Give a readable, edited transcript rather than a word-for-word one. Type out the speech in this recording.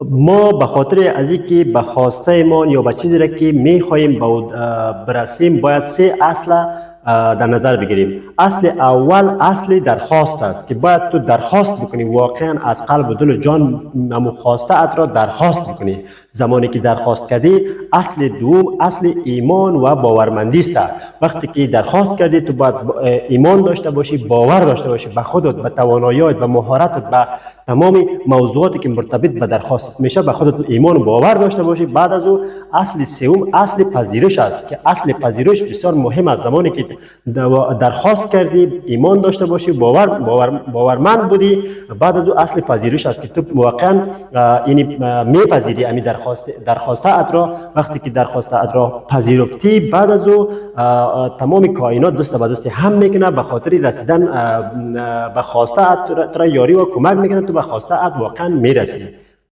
ما به خاطر از اینکه به خواسته ما یا به چیزی را که می خواهیم برسیم باید سه اصل در نظر بگیریم. اصل اول اصل درخواست است که باید تو درخواست بکنی، واقعا از قلب و دل و جان امو خواسته ات را درخواست بکنی. زمانی که درخواست کردی، اصل دوم اصل ایمان و باورمندی است. وقتی که درخواست کردی تو باید ایمان داشته باشی، باور داشته باشی به خودت، به تواناییات، به مهارتت، به تمام موضوعاتی که مرتبط به درخواست میشه به خودت ایمان و باور داشته باشی. بعد از او اصل سوم اصل پذیرش است که اصل پذیرش بسیار مهم است. زمانی که درخواست کردی ایمان داشته باشی، باورمند بودی، بعد از او اصل پذیرش است که تو واقعا یعنی میپذیری امی درخواسته ات را. وقتی که درخواسته ات را پذیرفتی، بعد از او تمام کائنات دست به دست هم میکنه به خاطر رسیدن به خواسته ات را یاری و کمک میکنه، تو به خواسته ات واقعا میرسی.